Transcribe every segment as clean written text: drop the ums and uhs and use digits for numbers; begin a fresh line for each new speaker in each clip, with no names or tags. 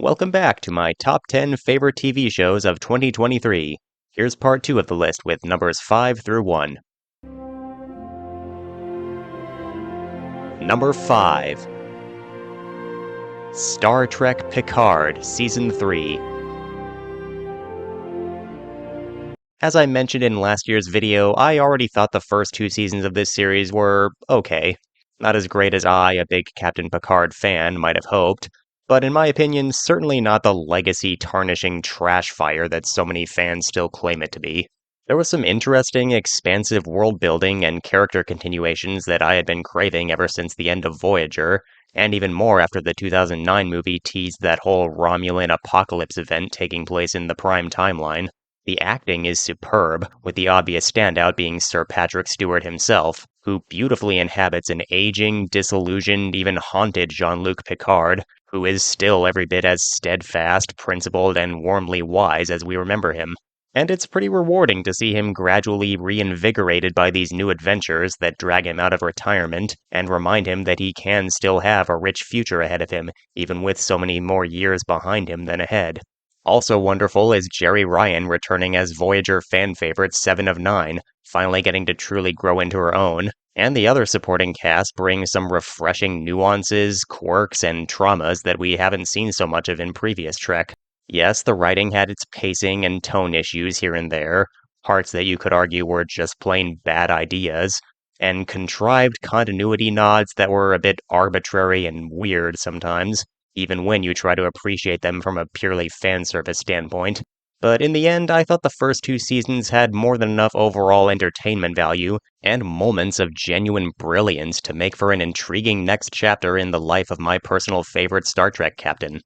Welcome back to my top 10 favorite TV shows of 2023. Here's part 2 of the list with numbers 5 through 1. Number 5. Star Trek Picard Season 3. As I mentioned in last year's video, I already thought the first 2 seasons of this series were okay. Not as great as I, a big Captain Picard fan, might have hoped, but in my opinion, certainly not the legacy-tarnishing trash fire that so many fans still claim it to be. There was some interesting, expansive world building and character continuations that I had been craving ever since the end of Voyager, and even more after the 2009 movie teased that whole Romulan apocalypse event taking place in the Prime timeline. The acting is superb, with the obvious standout being Sir Patrick Stewart himself, who beautifully inhabits an aging, disillusioned, even haunted Jean-Luc Picard, who is still every bit as steadfast, principled, and warmly wise as we remember him. And it's pretty rewarding to see him gradually reinvigorated by these new adventures that drag him out of retirement and remind him that he can still have a rich future ahead of him, even with so many more years behind him than ahead. Also wonderful is Jeri Ryan returning as Voyager fan favorite 7 of 9, finally getting to truly grow into her own, and the other supporting cast bring some refreshing nuances, quirks, and traumas that we haven't seen so much of in previous Trek. Yes, the writing had its pacing and tone issues here and there, parts that you could argue were just plain bad ideas, and contrived continuity nods that were a bit arbitrary and weird sometimes, even when you try to appreciate them from a purely fan service standpoint. But in the end, I thought the first 2 seasons had more than enough overall entertainment value and moments of genuine brilliance to make for an intriguing next chapter in the life of my personal favorite Star Trek captain.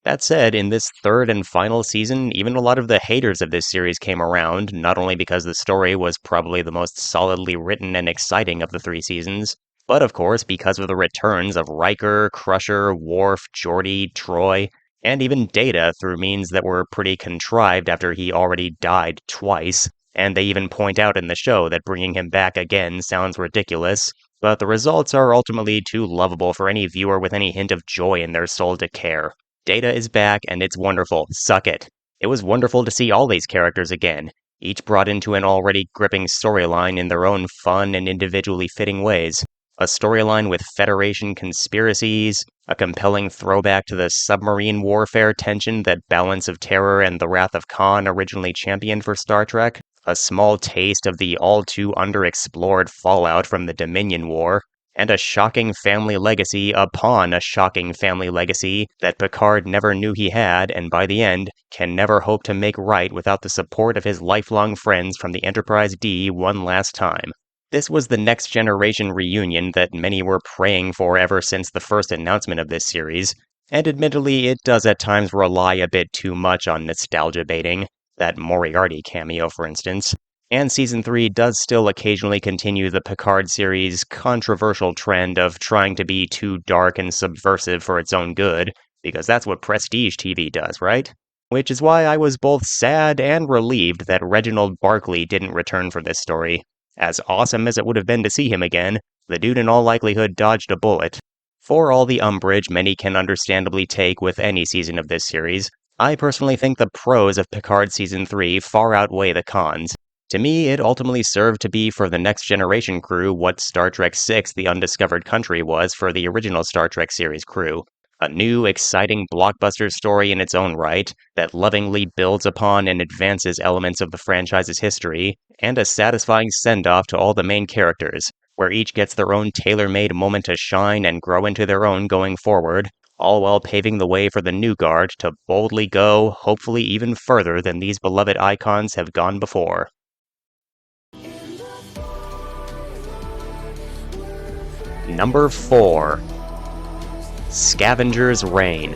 That said, in this third and final season, even a lot of the haters of this series came around, not only because the story was probably the most solidly written and exciting of the 3 seasons, but of course because of the returns of Riker, Crusher, Worf, Geordi, Troy, and even Data through means that were pretty contrived after he already died twice, and they even point out in the show that bringing him back again sounds ridiculous, but the results are ultimately too lovable for any viewer with any hint of joy in their soul to care. Data is back, and it's wonderful. Suck it. It was wonderful to see all these characters again, each brought into an already gripping storyline in their own fun and individually fitting ways. A storyline with Federation conspiracies, a compelling throwback to the submarine warfare tension that Balance of Terror and the Wrath of Khan originally championed for Star Trek, a small taste of the all-too underexplored fallout from the Dominion War, and a shocking family legacy upon a shocking family legacy that Picard never knew he had and by the end can never hope to make right without the support of his lifelong friends from the Enterprise D one last time. This was the next generation reunion that many were praying for ever since the first announcement of this series, and admittedly it does at times rely a bit too much on nostalgia baiting, that Moriarty cameo for instance, and Season 3 does still occasionally continue the Picard series' controversial trend of trying to be too dark and subversive for its own good, because that's what prestige TV does, right? Which is why I was both sad and relieved that Reginald Barclay didn't return for this story. As awesome as it would have been to see him again, the dude in all likelihood dodged a bullet. For all the umbrage many can understandably take with any season of this series, I personally think the pros of Picard Season 3 far outweigh the cons. To me, it ultimately served to be for the Next Generation crew what Star Trek VI The Undiscovered Country was for the original Star Trek series crew. A new, exciting blockbuster story in its own right, that lovingly builds upon and advances elements of the franchise's history, and a satisfying send-off to all the main characters, where each gets their own tailor-made moment to shine and grow into their own going forward, all while paving the way for the new guard to boldly go, hopefully even further than these beloved icons have gone before. Number 4. Scavenger's Reign.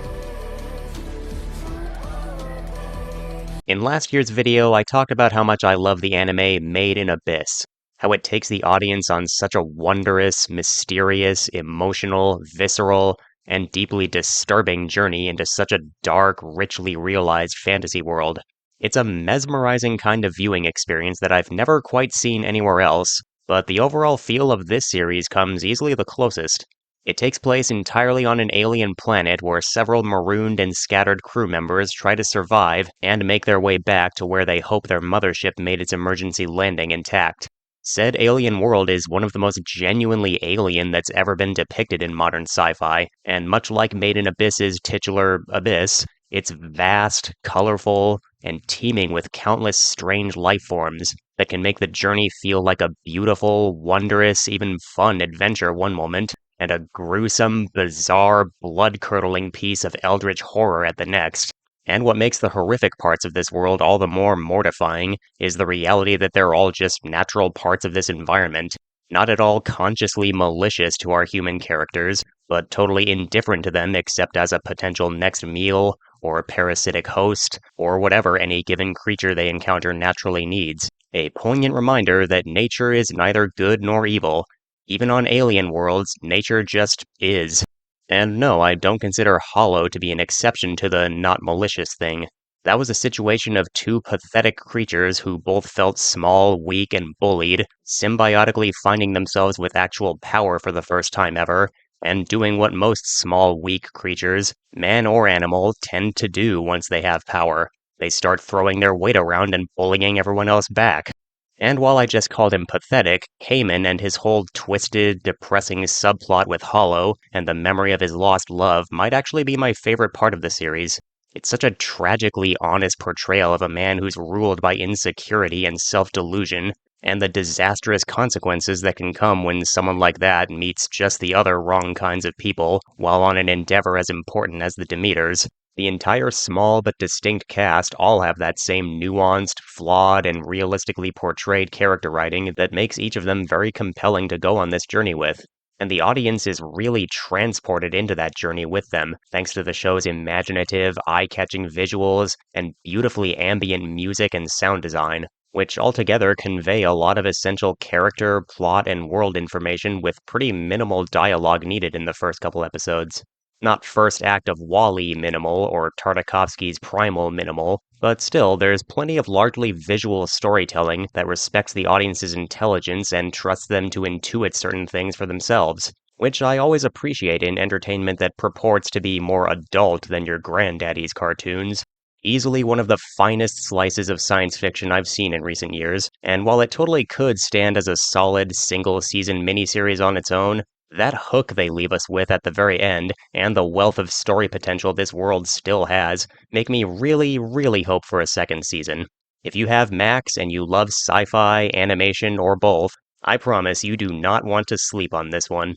In last year's video, I talked about how much I love the anime Made in Abyss, how it takes the audience on such a wondrous, mysterious, emotional, visceral, and deeply disturbing journey into such a dark, richly realized fantasy world. It's a mesmerizing kind of viewing experience that I've never quite seen anywhere else, but the overall feel of this series comes easily the closest. It takes place entirely on an alien planet where several marooned and scattered crew members try to survive and make their way back to where they hope their mothership made its emergency landing intact. Said alien world is one of the most genuinely alien that's ever been depicted in modern sci fi, and much like Made in Abyss's titular Abyss, it's vast, colorful, and teeming with countless strange life forms that can make the journey feel like a beautiful, wondrous, even fun adventure one moment, and a gruesome, bizarre, blood-curdling piece of eldritch horror at the next. And what makes the horrific parts of this world all the more mortifying is the reality that they're all just natural parts of this environment, not at all consciously malicious to our human characters, but totally indifferent to them except as a potential next meal, or a parasitic host, or whatever any given creature they encounter naturally needs. A poignant reminder that nature is neither good nor evil. Even on alien worlds, nature just is. And no, I don't consider Hollow to be an exception to the not malicious thing. That was a situation of two pathetic creatures who both felt small, weak, and bullied, symbiotically finding themselves with actual power for the first time ever, and doing what most small, weak creatures, man or animal, tend to do once they have power. They start throwing their weight around and bullying everyone else back. And while I just called him pathetic, Cayman and his whole twisted, depressing subplot with Hollow and the memory of his lost love might actually be my favorite part of the series. It's such a tragically honest portrayal of a man who's ruled by insecurity and self-delusion, and the disastrous consequences that can come when someone like that meets just the other wrong kinds of people while on an endeavor as important as the Demeters. The entire small but distinct cast all have that same nuanced, flawed, and realistically portrayed character writing that makes each of them very compelling to go on this journey with. And the audience is really transported into that journey with them, thanks to the show's imaginative, eye-catching visuals and beautifully ambient music and sound design, which altogether convey a lot of essential character, plot, and world information with pretty minimal dialogue needed in the first couple episodes. Not first act of Wall-E minimal or Tartakovsky's Primal minimal, but still, there's plenty of largely visual storytelling that respects the audience's intelligence and trusts them to intuit certain things for themselves, which I always appreciate in entertainment that purports to be more adult than your granddaddy's cartoons. Easily one of the finest slices of science fiction I've seen in recent years, and while it totally could stand as a solid single-season miniseries on its own, that hook they leave us with at the very end, and the wealth of story potential this world still has, make me really, really hope for a second season. If you have Max and you love sci-fi, animation, or both, I promise you do not want to sleep on this one.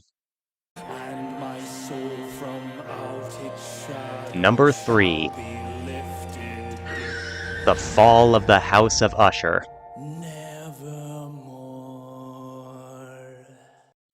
And my soul from out its shadow
Number
shall
3.
be lifted
The Fall of the House of Usher.
nevermore.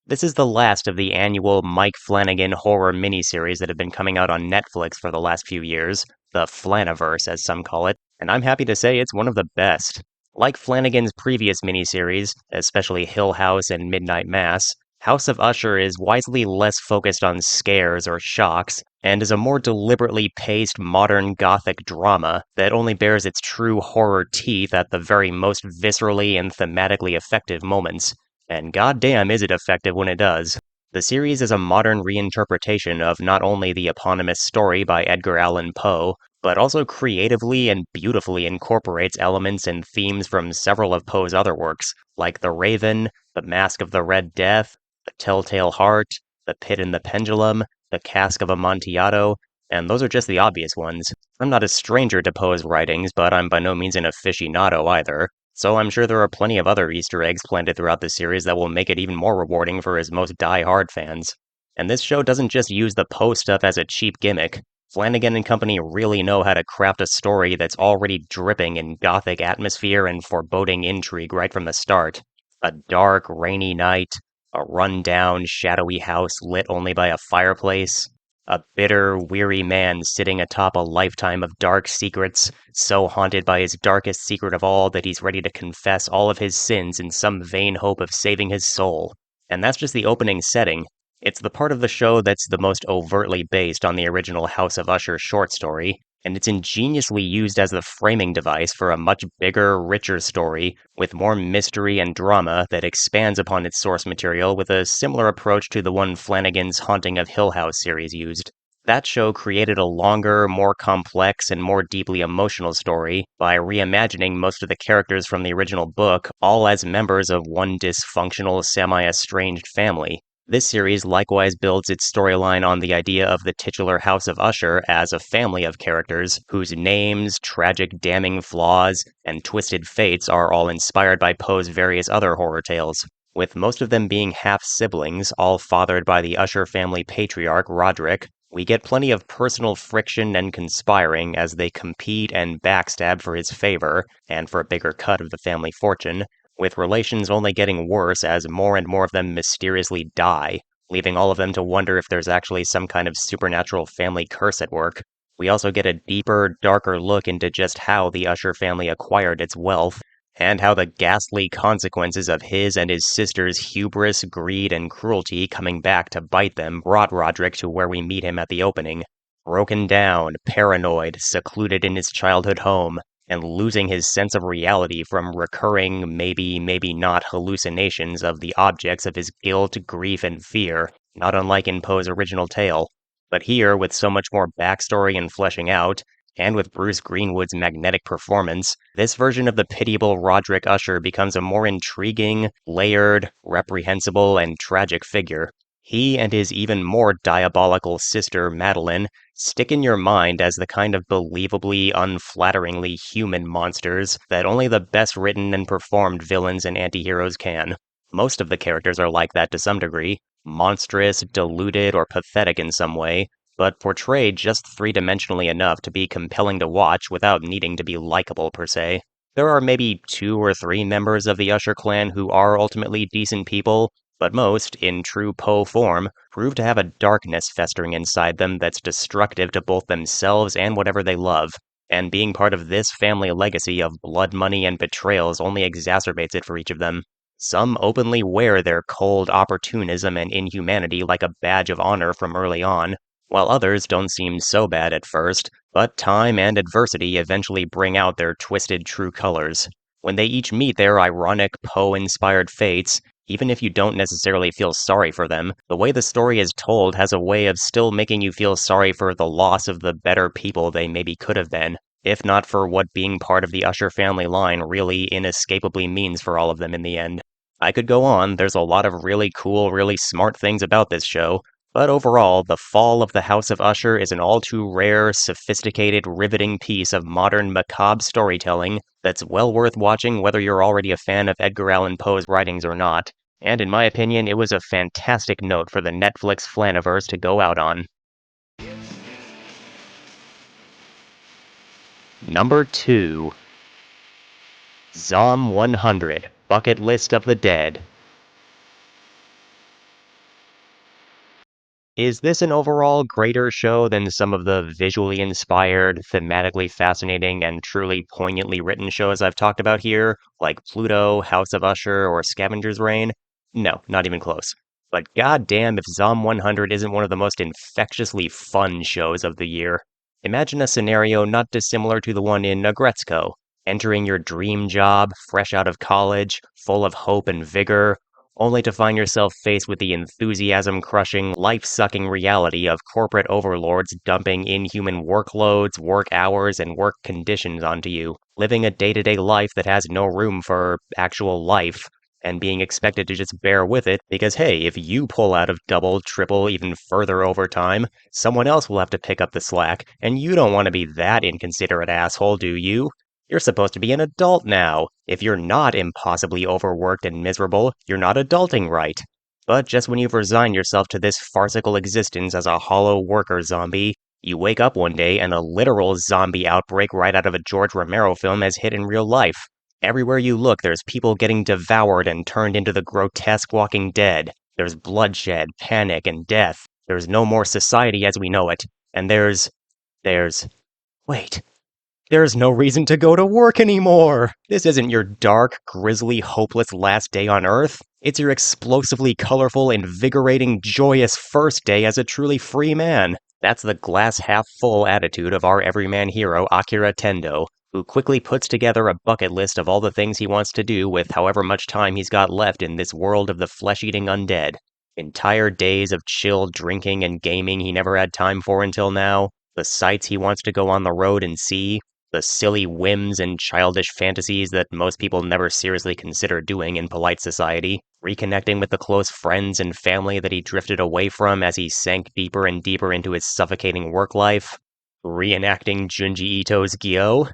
This is the last of the annual Mike Flanagan horror miniseries that have been coming out on Netflix for the last few years, the Flaniverse as some call it, and I'm happy to say it's one of the best. Like Flanagan's previous miniseries, especially Hill House and Midnight Mass, House of Usher is wisely less focused on scares or shocks, and is a more deliberately paced modern gothic drama that only bears its true horror teeth at the very most viscerally and thematically effective moments. And goddamn is it effective when it does. The series is a modern reinterpretation of not only the eponymous story by Edgar Allan Poe, but also creatively and beautifully incorporates elements and themes from several of Poe's other works, like The Raven, The Mask of the Red Death, The Telltale Heart, The Pit and the Pendulum, The Cask of Amontillado, and those are just the obvious ones. I'm not a stranger to Poe's writings, but I'm by no means an aficionado either. So I'm sure there are plenty of other Easter eggs planted throughout the series that will make it even more rewarding for his most die-hard fans. And this show doesn't just use the Poe stuff as a cheap gimmick. Flanagan and company really know how to craft a story that's already dripping in gothic atmosphere and foreboding intrigue right from the start. A dark, rainy night, a run-down, shadowy house lit only by a fireplace, a bitter, weary man sitting atop a lifetime of dark secrets, so haunted by his darkest secret of all that he's ready to confess all of his sins in some vain hope of saving his soul. And that's just the opening setting. It's the part of the show that's the most overtly based on the original House of Usher short story, and it's ingeniously used as the framing device for a much bigger, richer story with more mystery and drama that expands upon its source material with a similar approach to the one Flanagan's Haunting of Hill House series used. That show created a longer, more complex, and more deeply emotional story by reimagining most of the characters from the original book all as members of one dysfunctional, semi-estranged family. This series likewise builds its storyline on the idea of the titular House of Usher as a family of characters whose names, tragic damning flaws, and twisted fates are all inspired by Poe's various other horror tales, with most of them being half-siblings, all fathered by the Usher family patriarch Roderick. We get plenty of personal friction and conspiring as they compete and backstab for his favor and for a bigger cut of the family fortune, with relations only getting worse as more and more of them mysteriously die, leaving all of them to wonder if there's actually some kind of supernatural family curse at work. We also get a deeper, darker look into just how the Usher family acquired its wealth, and how the ghastly consequences of his and his sister's hubris, greed, and cruelty coming back to bite them brought Roderick to where we meet him at the opening. Broken down, paranoid, secluded in his childhood home, and losing his sense of reality from recurring, maybe not hallucinations of the objects of his guilt, grief, and fear, not unlike in Poe's original tale. But here, with so much more backstory and fleshing out, and with Bruce Greenwood's magnetic performance, this version of the pitiable Roderick Usher becomes a more intriguing, layered, reprehensible, and tragic figure. He and his even more diabolical sister, Madeline, stick in your mind as the kind of believably, unflatteringly human monsters that only the best written and performed villains and antiheroes can. Most of the characters are like that to some degree, monstrous, deluded, or pathetic in some way, but portrayed just three-dimensionally enough to be compelling to watch without needing to be likable per se. There are maybe 2 or 3 members of the Usher clan who are ultimately decent people, but most, in true Poe form, prove to have a darkness festering inside them that's destructive to both themselves and whatever they love, and being part of this family legacy of blood money and betrayals only exacerbates it for each of them. Some openly wear their cold opportunism and inhumanity like a badge of honor from early on, while others don't seem so bad at first, but time and adversity eventually bring out their twisted true colors. When they each meet their ironic Poe-inspired fates, even if you don't necessarily feel sorry for them, the way the story is told has a way of still making you feel sorry for the loss of the better people they maybe could have been, if not for what being part of the Usher family line really inescapably means for all of them in the end. I could go on, there's a lot of really cool, really smart things about this show, but overall, The Fall of the House of Usher is an all too rare, sophisticated, riveting piece of modern macabre storytelling that's well worth watching whether you're already a fan of Edgar Allan Poe's writings or not. And in my opinion, it was a fantastic note for the Netflix Flaniverse to go out on. Number 2. Zom 100, Bucket List of the Dead. Is this an overall greater show than some of the visually inspired, thematically fascinating, and truly poignantly written shows I've talked about here, like Pluto, House of Usher, or Scavenger's Reign? No, not even close. But goddamn if Zom 100 isn't one of the most infectiously fun shows of the year. Imagine a scenario not dissimilar to the one in Agretzko, entering your dream job, fresh out of college, full of hope and vigor, only to find yourself faced with the enthusiasm-crushing, life-sucking reality of corporate overlords dumping inhuman workloads, work hours, and work conditions onto you, living a day-to-day life that has no room for actual life, and being expected to just bear with it because, hey, if you pull out of double, triple, even further overtime, someone else will have to pick up the slack, and you don't want to be that inconsiderate asshole, do you? You're supposed to be an adult now. If you're not impossibly overworked and miserable, you're not adulting right. But just when you've resigned yourself to this farcical existence as a hollow worker zombie, you wake up one day and a literal zombie outbreak right out of a George Romero film has hit in real life. Everywhere you look, there's people getting devoured and turned into the grotesque Walking Dead. There's bloodshed, panic, and death. There's no more society as we know it. And wait. There's no reason to go to work anymore! This isn't your dark, grisly, hopeless last day on Earth. It's your explosively colorful, invigorating, joyous first day as a truly free man. That's the glass half full attitude of our everyman hero Akira Tendo, who quickly puts together a bucket list of all the things he wants to do with however much time he's got left in this world of the flesh-eating undead. Entire days of chill drinking and gaming he never had time for until now, the sights he wants to go on the road and see, the silly whims and childish fantasies that most people never seriously consider doing in polite society, reconnecting with the close friends and family that he drifted away from as he sank deeper and deeper into his suffocating work life, reenacting Junji Ito's Gyo.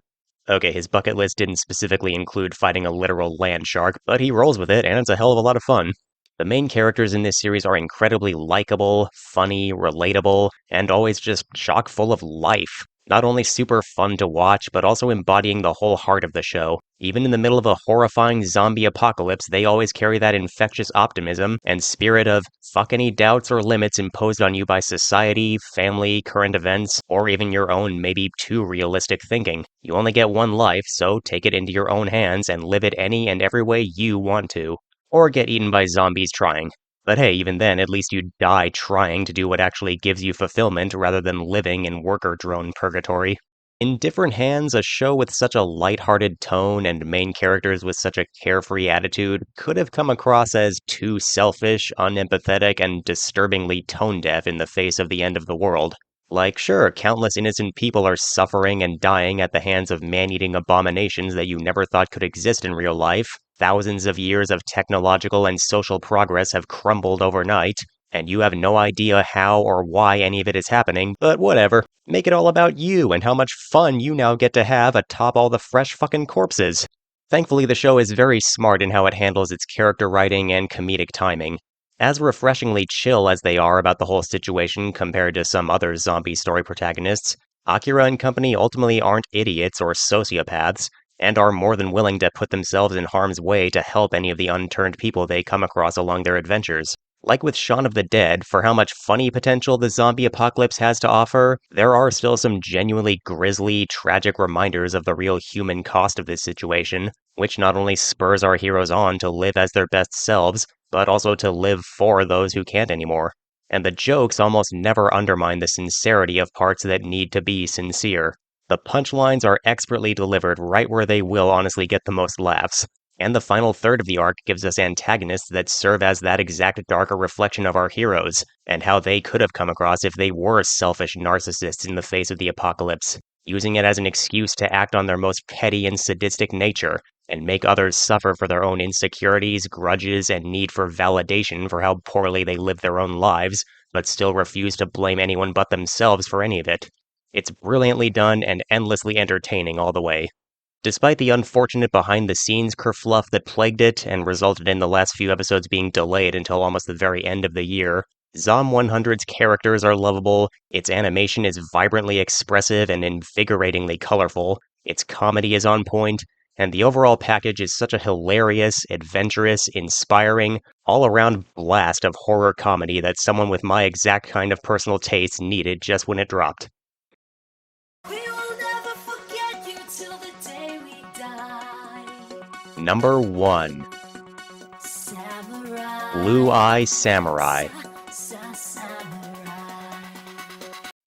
Okay, his bucket list didn't specifically include fighting a literal land shark, but he rolls with it, and it's a hell of a lot of fun. The main characters in this series are incredibly likable, funny, relatable, and always just chock full of life. Not only super fun to watch, but also embodying the whole heart of the show. Even in the middle of a horrifying zombie apocalypse, they always carry that infectious optimism and spirit of fuck any doubts or limits imposed on you by society, family, current events, or even your own maybe too realistic thinking. You only get one life, so take it into your own hands and live it any and every way you want to. Or get eaten by zombies trying. But hey, even then, at least you die trying to do what actually gives you fulfillment rather than living in worker drone purgatory. In different hands, a show with such a lighthearted tone and main characters with such a carefree attitude could have come across as too selfish, unempathetic, and disturbingly tone deaf in the face of the end of the world. Like, sure, countless innocent people are suffering and dying at the hands of man-eating abominations that you never thought could exist in real life. Thousands of years of technological and social progress have crumbled overnight, and you have no idea how or why any of it is happening, but whatever. Make it all about you and how much fun you now get to have atop all the fresh fucking corpses. Thankfully, the show is very smart in how it handles its character writing and comedic timing. As refreshingly chill as they are about the whole situation compared to some other zombie story protagonists, Akira and company ultimately aren't idiots or sociopaths, and are more than willing to put themselves in harm's way to help any of the unturned people they come across along their adventures. Like with Shaun of the Dead, for how much funny potential the zombie apocalypse has to offer, there are still some genuinely grisly, tragic reminders of the real human cost of this situation, which not only spurs our heroes on to live as their best selves, but also to live for those who can't anymore. And the jokes almost never undermine the sincerity of parts that need to be sincere. The punchlines are expertly delivered right where they will honestly get the most laughs. And the final third of the arc gives us antagonists that serve as that exact darker reflection of our heroes, and how they could have come across if they were selfish narcissists in the face of the apocalypse, using it as an excuse to act on their most petty and sadistic nature, and make others suffer for their own insecurities, grudges, and need for validation for how poorly they live their own lives, but still refuse to blame anyone but themselves for any of it. It's brilliantly done and endlessly entertaining all the way. Despite the unfortunate behind the scenes kerfluff that plagued it and resulted in the last few episodes being delayed until almost the very end of the year, Zom 100's characters are lovable, its animation is vibrantly expressive and invigoratingly colorful, its comedy is on point, and the overall package is such a hilarious, adventurous, inspiring, all around blast of horror comedy that someone with my exact kind of personal taste needed just when it dropped.
We will never forget you till the day we die.
Number 1.
Samurai.
Blue Eye Samurai.
Samurai.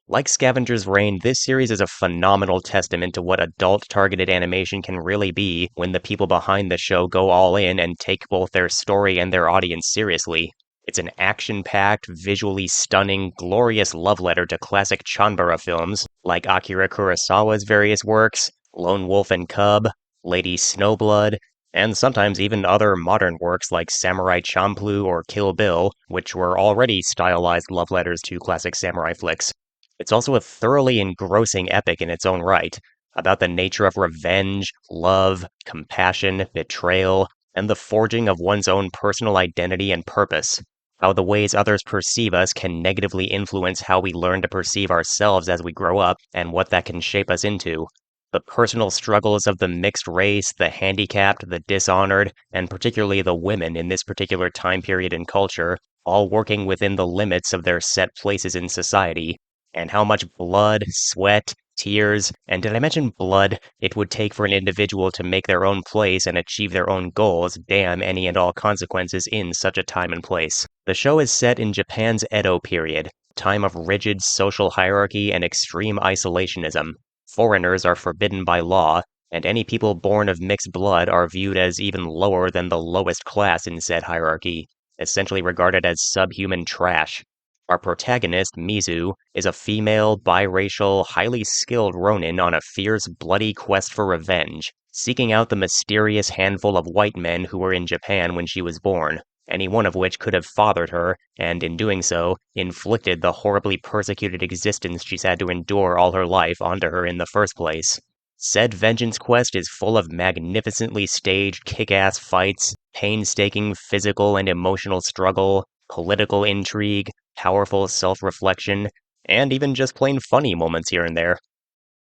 Like Scavenger's Reign, this series is a phenomenal testament to what adult-targeted animation can really be when the people behind the show go all in and take both their story and their audience seriously. It's an action-packed, visually stunning, glorious love letter to classic Chanbara films, like Akira Kurosawa's various works, Lone Wolf and Cub, Lady Snowblood, and sometimes even other modern works like Samurai Champloo or Kill Bill, which were already stylized love letters to classic samurai flicks. It's also a thoroughly engrossing epic in its own right, about the nature of revenge, love, compassion, betrayal, and the forging of one's own personal identity and purpose. How the ways others perceive us can negatively influence how we learn to perceive ourselves as we grow up, and what that can shape us into. The personal struggles of the mixed race, the handicapped, the dishonored, and particularly the women in this particular time period and culture, all working within the limits of their set places in society, and how much blood, sweat, tears, and did I mention blood, it would take for an individual to make their own place and achieve their own goals, damn any and all consequences in such a time and place. The show is set in Japan's Edo period, time of rigid social hierarchy and extreme isolationism. Foreigners are forbidden by law, and any people born of mixed blood are viewed as even lower than the lowest class in said hierarchy, essentially regarded as subhuman trash. Our protagonist, Mizu, is a female, biracial, highly skilled ronin on a fierce, bloody quest for revenge, seeking out the mysterious handful of white men who were in Japan when she was born, any one of which could have fathered her, and in doing so, inflicted the horribly persecuted existence she's had to endure all her life onto her in the first place. Said vengeance quest is full of magnificently staged kick-ass fights, painstaking physical and emotional struggle, political intrigue, powerful self-reflection, and even just plain funny moments here and there.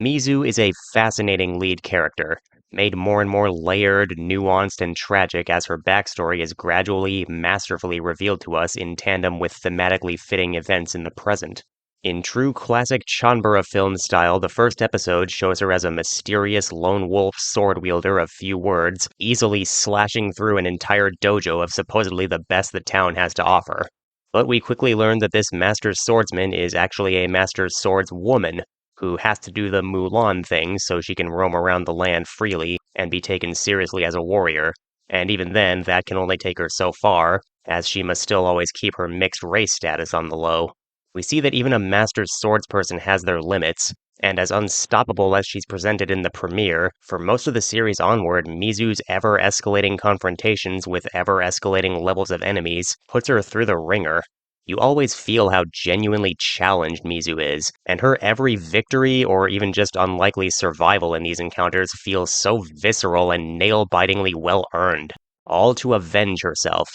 Mizu is a fascinating lead character, made more and more layered, nuanced, and tragic as her backstory is gradually, masterfully revealed to us in tandem with thematically fitting events in the present. In true classic Chanbara film style, the first episode shows her as a mysterious lone wolf sword wielder of few words, easily slashing through an entire dojo of supposedly the best the town has to offer. But we quickly learn that this master swordsman is actually a master swordswoman, who has to do the Mulan thing so she can roam around the land freely and be taken seriously as a warrior. And even then, that can only take her so far, as she must still always keep her mixed race status on the low. We see that even a master swordsperson has their limits, and as unstoppable as she's presented in the premiere, for most of the series onward, Mizu's ever-escalating confrontations with ever-escalating levels of enemies puts her through the ringer. You always feel how genuinely challenged Mizu is, and her every victory or even just unlikely survival in these encounters feels so visceral and nail-bitingly well-earned, all to avenge herself,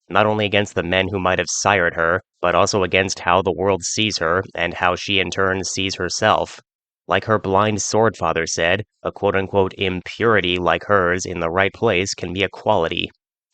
not only against the men who might have sired her, but also against how the world sees her and how she in turn sees herself. Like her blind sword father said, a quote-unquote impurity like hers in the right place can be a quality.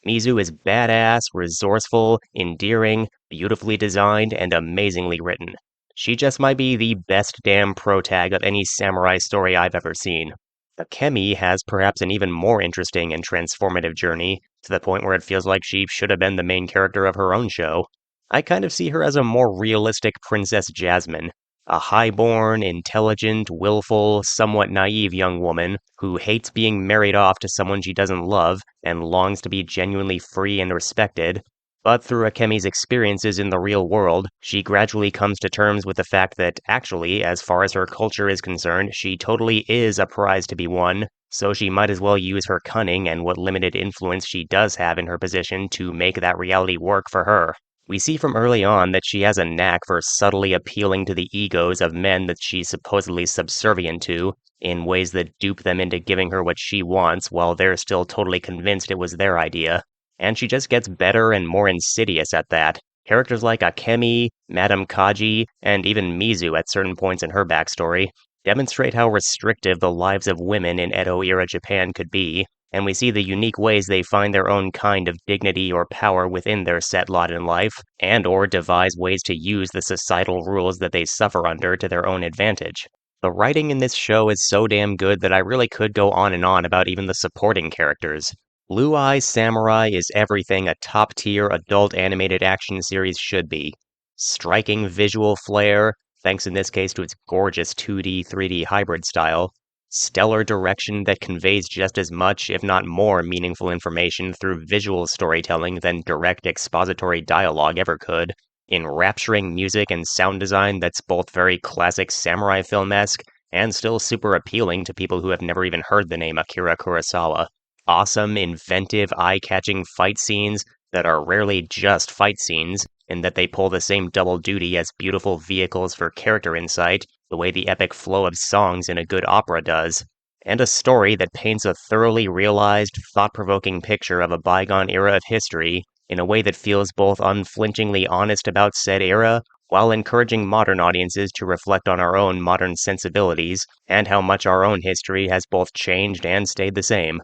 Mizu is badass, resourceful, endearing, beautifully designed, and amazingly written. She just might be the best damn protag of any samurai story I've ever seen. Akemi has perhaps an even more interesting and transformative journey, to the point where it feels like she should have been the main character of her own show. I kind of see her as a more realistic Princess Jasmine, a highborn, intelligent, willful, somewhat naive young woman who hates being married off to someone she doesn't love and longs to be genuinely free and respected. But through Akemi's experiences in the real world, she gradually comes to terms with the fact that actually, as far as her culture is concerned, she totally is a prize to be won, so she might as well use her cunning and what limited influence she does have in her position to make that reality work for her. We see from early on that she has a knack for subtly appealing to the egos of men that she's supposedly subservient to, in ways that dupe them into giving her what she wants while they're still totally convinced it was their idea. And she just gets better and more insidious at that. Characters like Akemi, Madame Kaji, and even Mizu at certain points in her backstory demonstrate how restrictive the lives of women in Edo-era Japan could be, and we see the unique ways they find their own kind of dignity or power within their set lot in life, and or devise ways to use the societal rules that they suffer under to their own advantage. The writing in this show is so damn good that I really could go on and on about even the supporting characters. Blue Eye Samurai is everything a top-tier adult animated action series should be. Striking visual flair, thanks in this case to its gorgeous 2D, 3D hybrid style. Stellar direction that conveys just as much, if not more, meaningful information through visual storytelling than direct expository dialogue ever could. Enrapturing music and sound design that's both very classic samurai film-esque and still super appealing to people who have never even heard the name Akira Kurosawa. Awesome, inventive, eye-catching fight scenes that are rarely just fight scenes, in that they pull the same double duty as beautiful vehicles for character insight, the way the epic flow of songs in a good opera does. And a story that paints a thoroughly realized, thought-provoking picture of a bygone era of history in a way that feels both unflinchingly honest about said era, while encouraging modern audiences to reflect on our own modern sensibilities and how much our own history has both changed and stayed the same.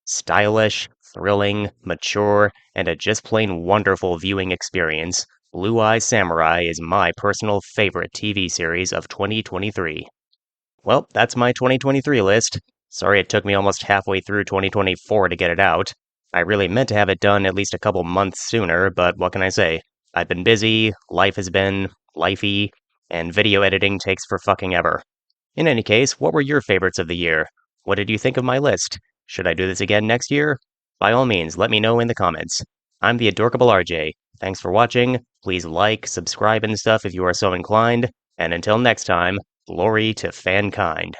Stylish, thrilling, mature, and a just plain wonderful viewing experience, Blue Eye Samurai is my personal favorite TV series of 2023. Well, that's my 2023 list. Sorry it took me almost halfway through 2024 to get it out. I really meant to have it done at least a couple months sooner, but what can I say? I've been busy, life has been, lifey, and video editing takes for fucking ever. In any case, what were your favorites of the year? What did you think of my list? Should I do this again next year? By all means, let me know in the comments. I'm the Adorkable RJ. Thanks for watching. Please like, subscribe, and stuff if you are so inclined. And until next time, glory to fankind.